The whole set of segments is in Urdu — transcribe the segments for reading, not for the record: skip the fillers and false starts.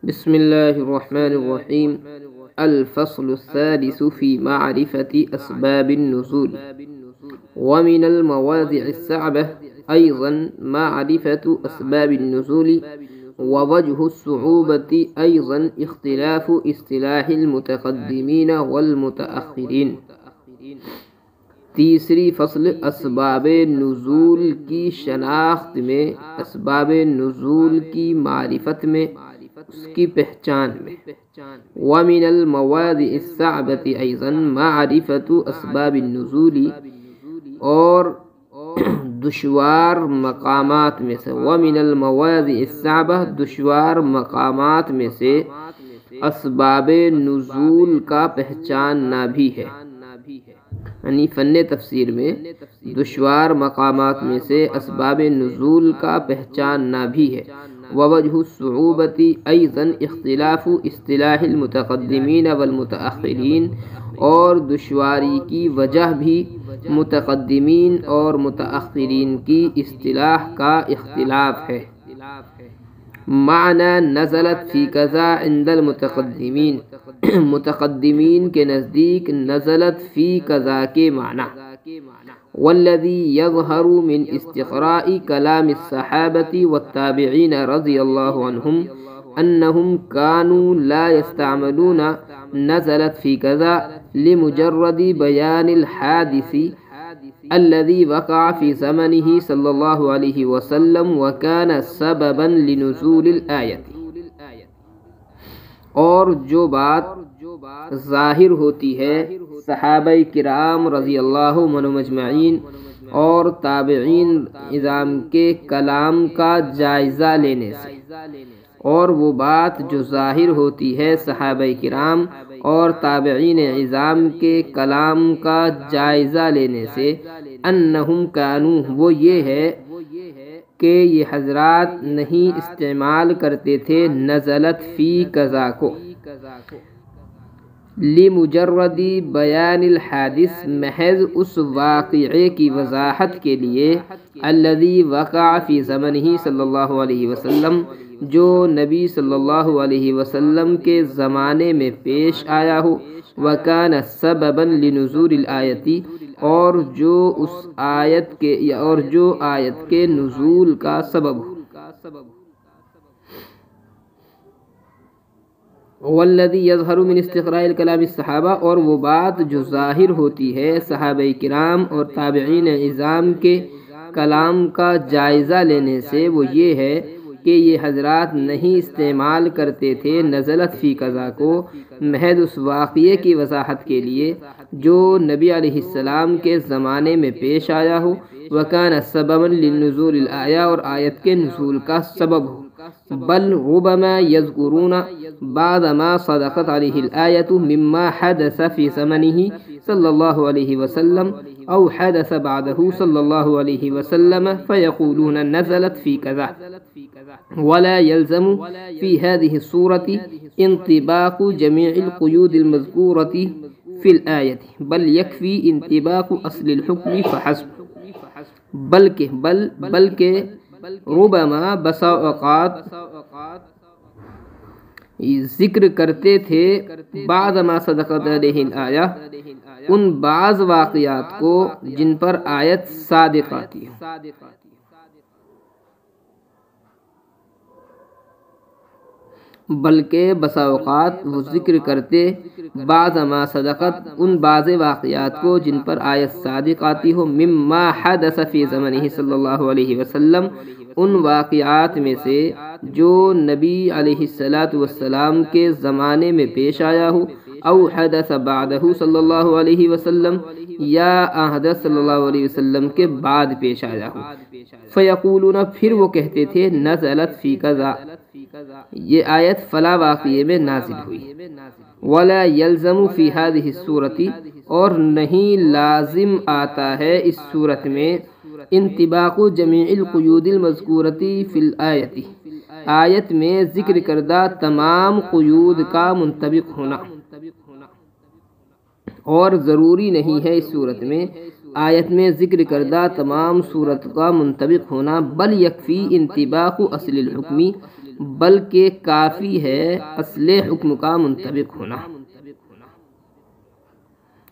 بسم الله الرحمن الرحيم. الفصل الثالث في معرفة أسباب النزول. ومن المواضع الصعبة أيضا معرفة أسباب النزول، ووجه الصعوبة أيضا اختلاف اصطلاح المتقدمين والمتأخرين. تیسری فصل اسباب نزول کی شناخت میں، اسباب نزول کی معرفت میں، اس کی پہچان میں. ومن المواضع الصعبة ايضا معرفة اسباب النزول، اور دشوار مقامات میں سے. ومن المواضع الصعبة، دشوار مقامات میں سے اسباب نزول کا پہچاننا بھی ہے. یعنی فن تفسیر میں دشوار مقامات میں سے اسباب نزول کا پہچاننا بھی ہے. ووجہ الصعوبة ایضا اختلاف اصطلاح المتقدمین والمتأخرین، اور دشواری کی وجہ بھی متقدمین اور متأخرین کی اصطلاح کا اختلاف ہے. معنی نزلت فی کذا عند المتقدمین، متقدمین کے نزدیک نزلت فی کذا کے معنی. والذی یظہر من استقراء کلام الصحابة والتابعین رضی اللہ عنہم انہم كانوا لا يستعملون نزلت فی کذا لمجرد بیان الحادث الذي وقع في زمنه صلی اللہ علیہ وسلم وكان سببا لنزول الآیت. اور جو بات ظاہر ہوتی ہے صحابہ کرام رضی اللہ عنہم اجمعین اور تابعین اعظام کے کلام کا جائزہ لینے سے، اور وہ بات جو ظاہر ہوتی ہے صحابہ کرام اور تابعین اعظام کے کلام کا جائزہ لینے سے، انہم کانو، وہ یہ ہے کہ یہ حضرات نہیں استعمال کرتے تھے نزلت فی کذا کو لمجرد بیان الحادث، محض اس واقعے کی وضاحت کے لیے، الذی وقع فی زمنہ صلی اللہ علیہ وسلم، جو نبی صلی اللہ علیہ وسلم کے زمانے میں پیش آیا ہو، وکان سببا لنزول الآیت، اور جو اس آیت کے نزول کا سبب ہو. والذی یظہر من استقراء کلام الصحابہ، اور وہ بات جو ظاہر ہوتی ہے صحابہ کرام اور تابعین اعظام کے کلام کا جائزہ لینے سے، وہ یہ ہے کہ یہ حضرات نہیں استعمال کرتے تھے نزلت فی کذا کو محض اس واقعے کی وضاحت کے لیے جو نبی علیہ السلام کے زمانے میں پیش آیا ہو، وکان سببا لنزول الآیہ، اور آیت کے نزول کا سبب ہو. بل ربما یذکرون بعد ما صدقت علیہ الآیت مما حدث فی زمنہ صلی اللہ علیہ وسلم او حدث بعدہ صلی اللہ علیہ وسلم فیقولون نزلت فی کذا، ولا يلزم في هذه الصورة انطباق جميع القيود المذكورة في الآية، بل يكفي انطباق أصل الحكم فحسب. بلکہ ربما بسا اوقات ذکر کرتے تھے بعد ما صدقت علیہ الآیہ، ان بعض واقعات کو جن پر آیت صادق آتی ہے. بلکہ بسا اوقات وہ ذکر کرتے بعض ما صدقت، ان بعض واقعات کو جن پر آیت صادق آتی ہو، مما حدث فی زمنہ صلی اللہ علیہ وسلم، ان واقعات میں سے جو نبی علیہ السلام کے زمانے میں پیش آیا ہو، او حدث بعدہ صلی اللہ علیہ وسلم، یا حضرت صلی اللہ علیہ وسلم کے بعد پیش آیا ہو. فیقولون، پھر وہ کہتے تھے نزلت فی کذا، یہ آیت فلاں واقعے میں نازل ہوئی. ولا یلزم فی هذه الصورة، اور نہیں لازم آتا ہے اس صورت میں انطباق جمیع القیود المذکورۃ فی الآیت، آیت میں ذکر کردہ تمام قیود کا منطبق ہونا. اور ضروری نہیں ہے اس صورت میں آیت میں ذکر کردہ تمام صورت کا منطبق ہونا، بل یکفی انطباق اصل الحکمی، بلکہ کافی ہے اصل حکم کا منطبق ہونا۔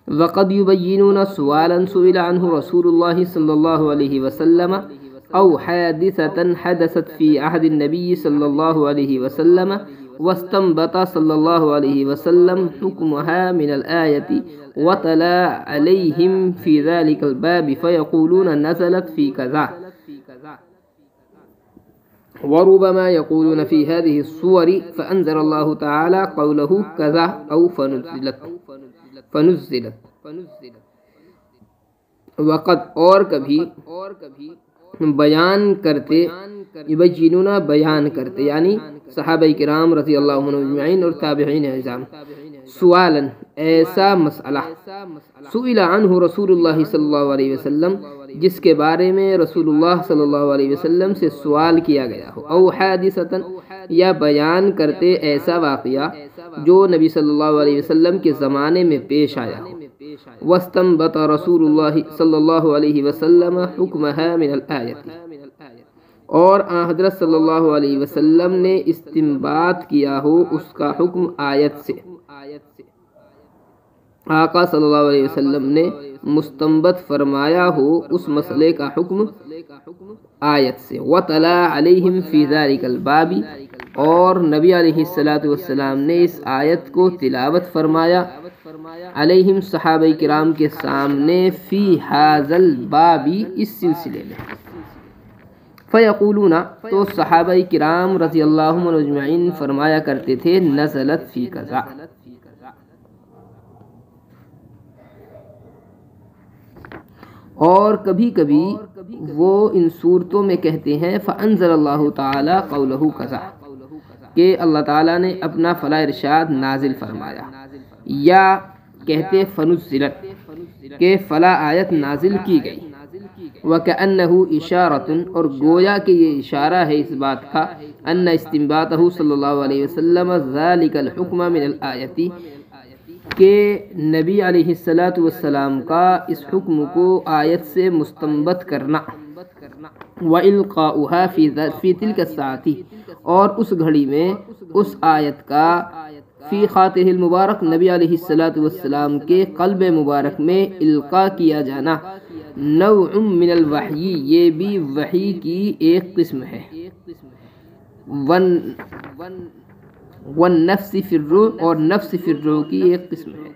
وقد يبينون سؤالا سئل عنه رسول الله صلى الله عليه وسلم أو حادثة حدثت في عهد النبي صلى الله عليه وسلم واستنبط صلى الله عليه وسلم حكمها من الآية وتلا عليهم في ذلك الباب فيقولون نزلت في كذا، وربما يقولون في هذه الصور فأنزل الله تعالى قوله كذا أو فنزلت وقد اور کبھی بیان کرتے، یبینون بیان کرتے یعنی صحابہ کرام رضی اللہ عنہم اجمعین اور تابعین اعظام، سوالاً ایسا مسئلہ، سئل عنہ رسول اللہ صلی اللہ علیہ وسلم جس کے بارے میں رسول اللہ صلی اللہ علیہ وسلم سے سوال کیا گیا ہو، او حادثتاً یا بیان کرتے ایسا واقعہ جو نبی صلی اللہ علیہ وسلم کے زمانے میں پیش آیا ہو، واستنبط رسول اللہ صلی اللہ علیہ وسلم حکمها من الآیت، اور حضرت صلی اللہ علیہ وسلم نے استنباط کیا ہو اس کا حکم آیت سے، آقا صلی اللہ علیہ وسلم نے مستنبط فرمایا ہو اس مسئلے کا حکم آیت سے، وَتَلَا عَلَيْهِمْ فِي ذَلِكَ الْبَابِ، اور نبی علیہ السلام نے اس آیت کو تلاوت فرمایا علیہم صحابہ کرام کے سامنے، فی ھذا الباب اس سلسلے میں، فیقولون تو صحابہ کرام رضی اللہ عنہم اجمعین فرمایا کرتے تھے، نزلت فی کذا، اور کبھی کبھی وہ ان صورتوں میں کہتے ہیں فانزل اللہ تعالی قولہ کذا، کہ اللہ تعالیٰ نے اپنا فلاں ارشاد نازل فرمایا، یا کہتے فنزلت کہ فلاں آیت نازل کی گئی، وَكَأَنَّهُ إِشَارَةٌ، اور گویا کہ یہ اشارہ ہے اس بات کا، ان استنباطہ صلی اللہ علیہ وسلم ذَلِكَ الْحُكْمَ مِنَ الْآیَةِ، کہ نبی علیہ السلام کا اس حکم کو آیت سے مستنبط کرنا، وَإِلْقَاؤُهَا فِي تِلْكَ السَّاعَةِ، اور اس گھڑی میں اس آیت کا فی خاطر المبارک نبی علیہ السلام کے قلب مبارک میں القاء کیا جانا، نوع من الوحی، یہ بھی وحی کی ایک قسم ہے، والنفس فی الروح، اور نفس فی الروح کی ایک قسم ہے،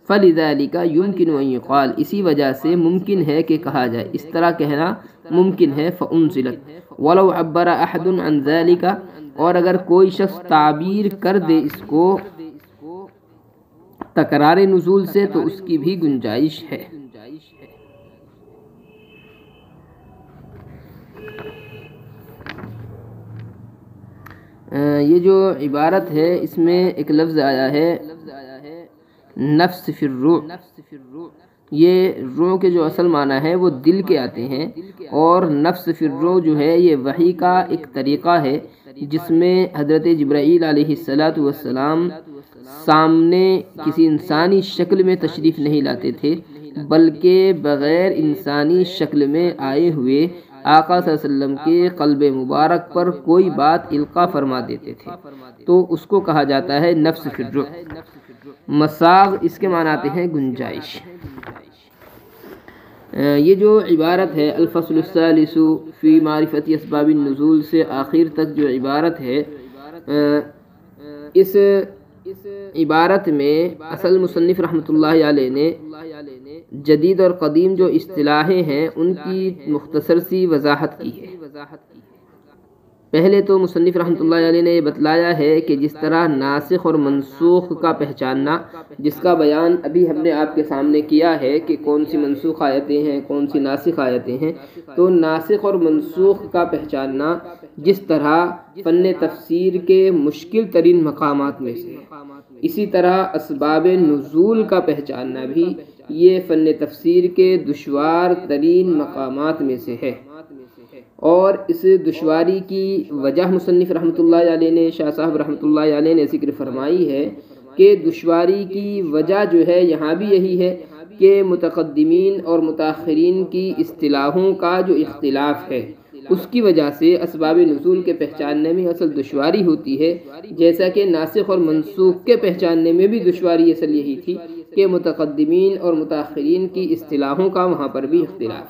فلذالک یمکن ان یقال، اسی وجہ سے ممکن ہے کہ کہا جائے، اس طرح کہنا ممکن ہے، فانزلت ولو عبر احد عن ذلک، اور اگر کوئی شخص تعبیر کر دے اس کو تکرار نزول سے تو اس کی بھی گنجائش ہے۔ یہ جو عبارت ہے اس میں ایک لفظ آیا ہے نفس فی الروح، یہ روح کے جو اصل معنی ہے وہ دل کے آتے ہیں، اور نفس فی الروح جو ہے یہ وحی کا ایک طریقہ ہے جس میں حضرت جبرائیل علیہ السلام سامنے کسی انسانی شکل میں تشریف نہیں لاتے تھے، بلکہ بغیر انسانی شکل میں آئے ہوئے آقا صلی اللہ علیہ وسلم کے قلب مبارک پر کوئی بات القاء فرما دیتے تھے، تو اس کو کہا جاتا ہے نفس فی الروح۔ مساغ اس کے معنی آتے ہیں گنجائش۔ یہ جو عبارت ہے الفصل الثالث فی معرفت اسباب النزول سے آخر تک جو عبارت ہے، اس عبارت میں اصل مصنف رحمۃ اللہ علیہ نے جدید اور قدیم جو اصطلاحیں ہیں ان کی مختصر سی وضاحت کی ہے۔ پہلے تو مصنف رحمۃ اللہ علیہ نے یہ بتلایا ہے کہ جس طرح ناسخ اور منسوخ کا پہچاننا، جس کا بیان ابھی ہم نے آپ کے سامنے کیا ہے کہ کون سی منسوخ آیتیں ہیں کون سی ناسخ آیتیں ہیں، تو ناسخ اور منسوخ کا پہچاننا جس طرح فن تفسیر کے مشکل ترین مقامات میں سے، اسی طرح اسباب نزول کا پہچاننا بھی یہ فن تفسیر کے دشوار ترین مقامات میں سے ہے، اور اس دشواری کی وجہ مصنف رحمۃ اللہ علیہ نے، شاہ صاحب رحمۃ اللہ علیہ نے ذکر فرمائی ہے کہ دشواری کی وجہ جو ہے یہاں بھی یہی ہے کہ متقدمین اور متاخرین کی اصطلاحوں کا جو اختلاف ہے، اس کی وجہ سے اسباب نزول کے پہچاننے میں اصل دشواری ہوتی ہے، جیسا کہ ناسخ اور منسوخ کے پہچاننے میں بھی دشواری اصل یہی تھی کہ متقدمین اور متاخرین کی اصطلاحوں کا وہاں پر بھی اختلاف۔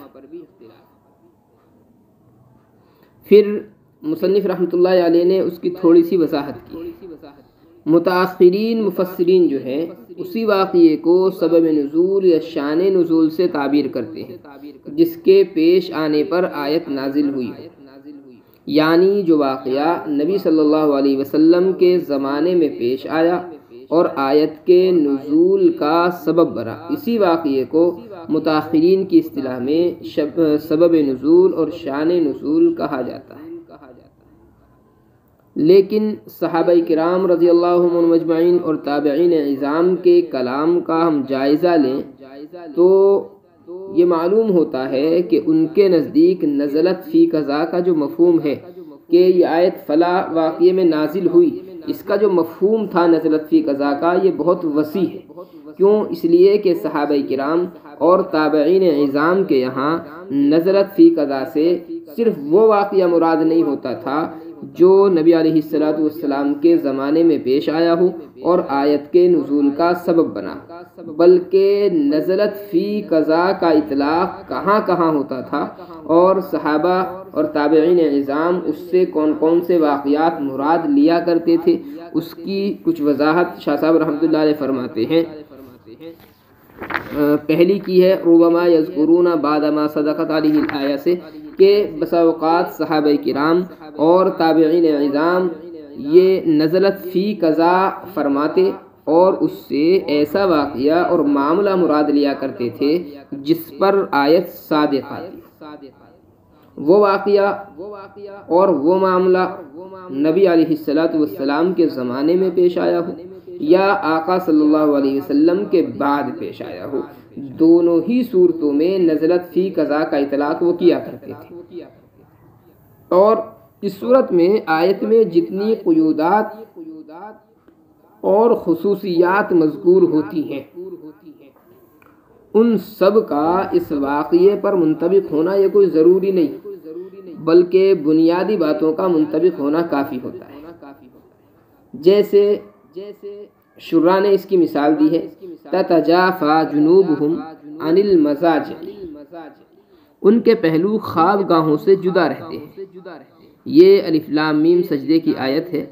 پھر مصنف رحمۃ اللہ علیہ نے اس کی تھوڑی سی وضاحت کی۔ متاخرین مفسرین جو ہیں اسی واقعے کو سبب نزول یا شان نزول سے تعبیر کرتے ہیں جس کے پیش آنے پر آیت نازل ہوئی، یعنی جو واقعہ نبی صلی اللہ علیہ وسلم کے زمانے میں پیش آیا اور آیت کے نزول کا سبب بنا، اسی واقعے کو متاخرین کی اصطلاح میں سبب نزول اور شان نزول کہا جاتا ہے۔ لیکن صحابہ کرام رضی اللہ عنہم اجمعین اور تابعین عظام کے کلام کا ہم جائزہ لیں تو یہ معلوم ہوتا ہے کہ ان کے نزدیک نزلت فی قضا کا جو مفہوم ہے کہ یہ آیت فلاں واقعے میں نازل ہوئی، اس کا جو مفہوم تھا نزلت فی قضا کا، یہ بہت وسیع ہے۔ کیوں؟ اس لیے کہ صحابہ کرام اور تابعین عظام کے یہاں نزلت فی قضا سے صرف وہ واقعہ مراد نہیں ہوتا تھا جو نبی علیہ السلام کے زمانے میں پیش آیا ہو اور آیت کے نزول کا سبب بنا، بلکہ نزلت فی قضا کا اطلاق کہاں کہاں ہوتا تھا اور صحابہ اور تابعین عظام اس سے کون کون سے واقعات مراد لیا کرتے تھے، اس کی کچھ وضاحت شاہ صاحب رحمۃ اللہ علیہ فرماتے ہیں۔ پہلی کی ہے ربما یذکرون بعد ما صدقت علیہ الآیہ سے، کہ بسا اوقات صحابہ کرام اور تابعین عظام یہ نزلت فی قضا فرماتے اور اس سے ایسا واقعہ اور معاملہ مراد لیا کرتے تھے جس پر آیت صادق آتی۔ وہ واقعہ اور وہ معاملہ نبی علیہ السلام کے زمانے میں پیش آیا ہو یا آقا صلی اللہ علیہ وسلم کے بعد پیش آیا ہو، دونوں ہی صورتوں میں نزلت فی قضا کا اطلاق وہ کیا کرتے تھے۔ اور اس صورت میں آیت میں جتنی قیودات اور خصوصیات مذکور ہوتی ہیں ان سب کا اس واقعے پر منطبق ہونا یہ کوئی ضروری نہیں، بلکہ بنیادی باتوں کا منطبق ہونا کافی ہوتا ہے۔ جیسے شراح نے اس کی مثال دی ہے تتجافا جنوبہم عن المضاجع، ان کے پہلو خواب گاہوں سے جدا رہتے ہیں۔ یہ الف لام میم سجدے کی آیت ہے۔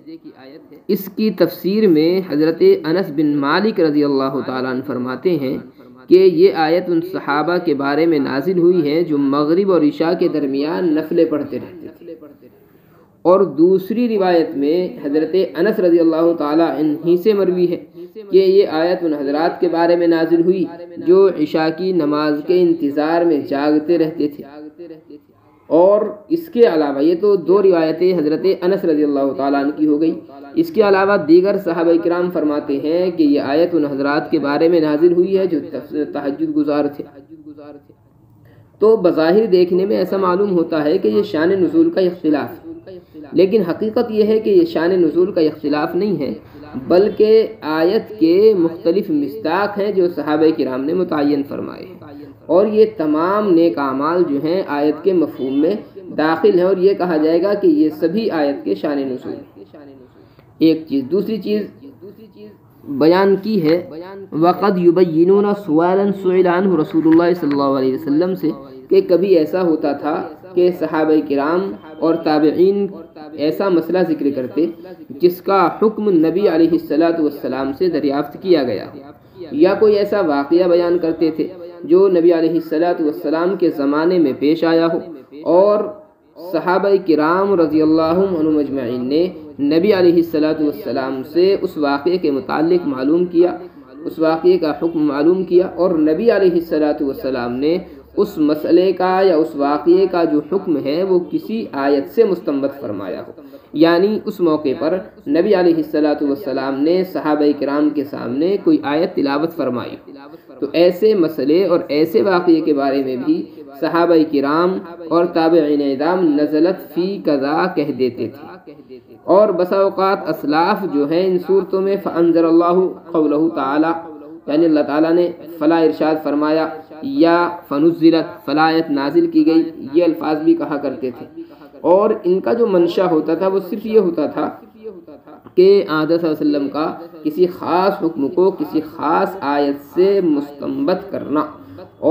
اس کی تفسیر میں حضرت انس بن مالک رضی اللہ تعالیٰ عنہ فرماتے ہیں کہ یہ آیت ان صحابہ کے بارے میں نازل ہوئی ہے جو مغرب اور عشاء کے درمیان نفلیں پڑھتے رہتے تھے۔ اور دوسری روایت میں حضرت انس رضی اللہ تعالیٰ عنہ سے مروی ہے کہ یہ آیت ان حضرات کے بارے میں نازل ہوئی جو عشاء کی نماز کے انتظار میں جاگتے رہتے تھے۔ اور اس کے علاوہ یہ تو دو روایتیں حضرت انس رضی اللہ تعالیٰ عنہ کی ہو گئی، اس کے علاوہ دیگر صحابہ کرام فرماتے ہیں کہ یہ آیت ان حضرات کے بارے میں نازل ہوئی ہے جو تہجد گزار تھے۔ تو بظاہر دیکھنے میں ایسا معلوم ہوتا ہے کہ یہ شان نزول کا اختلاف ہے، لیکن حقیقت یہ ہے کہ یہ شان نزول کا اختلاف نہیں ہے، بلکہ آیت کے مختلف مصداق ہیں جو صحابہ کرام نے متعین فرمائے ہیں، اور یہ تمام نیک اعمال جو ہیں آیت کے مفہوم میں داخل ہیں، اور یہ کہا جائے گا کہ یہ سبھی آیت کے شان نزول ہیں۔ ایک چیز۔ دوسری چیز بیان کی ہے وَقَدْ يُبَيِّنُونَ سُؤَالًا سُئِلَ عَنْهُ رسول اللہ صلی اللہ علیہ وسلم سے، کہ کبھی ایسا ہوتا تھا کہ صحابہ کرام اور تابعین ایسا مسئلہ ذکر کرتے جس کا حکم نبی علیہ السلام سے دریافت کیا گیا، یا کوئی ایسا واقعہ بیان کرتے تھے جو نبی علیہ السلام کے زمانے میں پیش آیا ہو، اور صحابہ کرام رضی اللہ عنہم اجمعین نے نبی علیہ السلام سے اس واقعے کے متعلق معلوم کیا، اس واقعے کا حکم معلوم کیا، اور نبی علیہ السلام نے اس مسئلے کا یا اس واقعے کا جو حکم ہے وہ کسی آیت سے مستنبط فرمایا ہو، یعنی اس موقع پر نبی علیہ السلام نے صحابہ کرام کے سامنے کوئی آیت تلاوت فرمائی، تو ایسے مسئلے اور ایسے واقعے کے بارے میں بھی صحابہ کرام اور تابعین اعظام نزلت فی قضا کہہ دیتے تھے۔ اور بسا اوقات اسلاف جو ہیں ان صورتوں میں فانزل اللہ قولہ تعالی، یعنی اللہ تعالیٰ نے فلاں ارشاد فرمایا یا فنزلت فلاں آیت نازل کی گئی، یہ الفاظ بھی کہا کرتے تھے، اور ان کا جو منشا ہوتا تھا وہ صرف یہ ہوتا تھا کہ آدھا صلی اللہ علیہ وسلم کا کسی خاص حکم کو کسی خاص آیت سے مستنبط کرنا،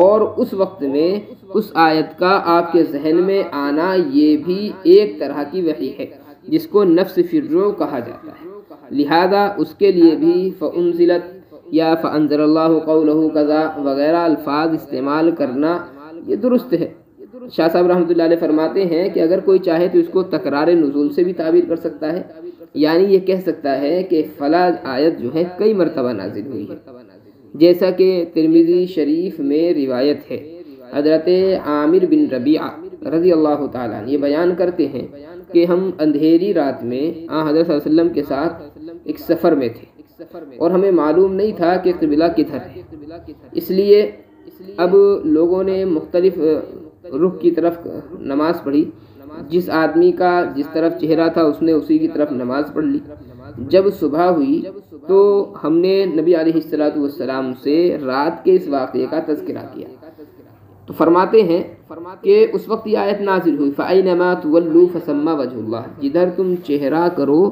اور اس وقت میں اس آیت کا آپ کے ذہن میں آنا یہ بھی ایک طرح کی وحی ہے جس کو نفس فی الروح کہا جاتا ہے، لہذا اس کے لیے بھی فانزلت یا فانزل اللہ قولہ کذا وغیرہ الفاظ استعمال کرنا یہ درست ہے۔ شاہ صاحب رحمۃ اللہ علیہ فرماتے ہیں کہ اگر کوئی چاہے تو اس کو تکرار نزول سے بھی تعبیر کر سکتا ہے، یعنی یہ کہہ سکتا ہے کہ فلاں آیت جو ہے کئی مرتبہ نازل ہوئی ہے، جیسا کہ ترمذی شریف میں روایت ہے، حضرت عامر بن ربیعہ رضی اللہ تعالیٰ عنہ یہ بیان کرتے ہیں کہ ہم اندھیری رات میں حضرت صلی اللہ علیہ وسلم کے ساتھ ایک سفر میں تھے اور ہمیں معلوم نہیں تھا کہ قبلہ کدھر ہے، اس لیے اب لوگوں نے مختلف رخ کی طرف نماز پڑھی، جس آدمی کا جس طرف چہرہ تھا اس نے اسی کی طرف نماز پڑھ لی۔ جب صبح ہوئی تو ہم نے نبی علیہ الصلوۃ والسلام سے رات کے اس واقعے کا تذکرہ کیا، تو فرماتے ہیں کہ اس وقت یہ آیت نازل ہوئی فَأَيْنَمَا تُوَلُّوا فَثَمَّ وَجْهُ اللَّهِ، جدھر تم چہرہ کرو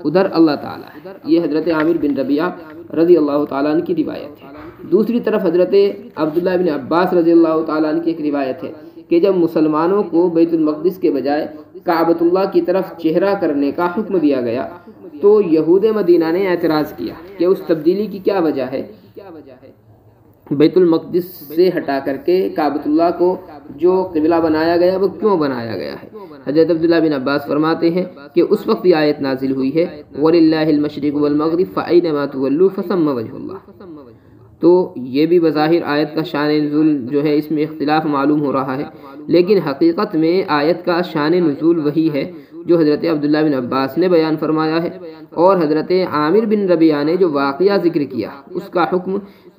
ادھر اللہ تعالیٰ ہے۔ یہ حضرت عامر بن ربیعہ رضی اللہ تعالیٰ عنہ کی روایت ہے۔ دوسری طرف حضرت عبداللہ بن عباس رضی اللہ تعالیٰ عنہ کی ایک روایت ہے کہ جب مسلمانوں کو بیت المقدس کے بجائے کعبۃ اللہ کی طرف چہرہ کرنے کا حکم دیا گیا تو یہود مدینہ نے اعتراض کیا کہ اس تبدیلی کی کیا وجہ ہے، بیت المقدس سے ہٹا کر کے کعبۃ اللہ کو جو قبلہ بنایا گیا وہ کیوں بنایا گیا ہے؟ حضرت عبداللہ بن عباس فرماتے ہیں کہ اس وقت یہ آیت نازل ہوئی ہے وَلِلَّهِ الْمَشْرِقُ وَالْمَغْرِبُ فَأَيْنَمَا تُوَلُّوا فَثَمَّ وَجْهُ اللَّهِ، تو یہ بھی بظاہر آیت کا شان نزول جو ہے اس میں اختلاف معلوم ہو رہا ہے، لیکن حقیقت میں آیت کا شان نزول وہی ہے جو حضرت عبداللہ بن عباس نے بیان فرمایا ہے، اور حضرت عامر بن ربیعہ نے جو واقعہ ذکر کیا اس کا حکم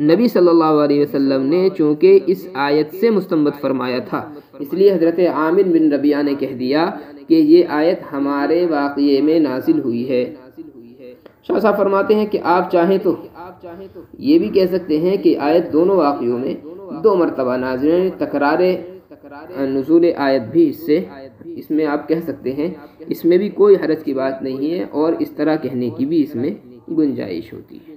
نبی صلی اللہ علیہ وسلم نے چونکہ اس آیت سے مستنبط فرمایا تھا، اس لیے حضرت عامر بن ربیعہ نے کہہ دیا کہ یہ آیت ہمارے واقعے میں نازل ہوئی ہے۔ شاہ صاحب فرماتے ہیں کہ آپ چاہیں تو یہ بھی کہہ سکتے ہیں کہ آیت دونوں واقعوں میں دو مرتبہ نازل ہے، تکرار نزول آیت بھی اس میں آپ کہہ سکتے ہیں، اس میں بھی کوئی حرج کی بات نہیں ہے، اور اس طرح کہنے کی بھی اس میں گنجائش ہوتی ہے۔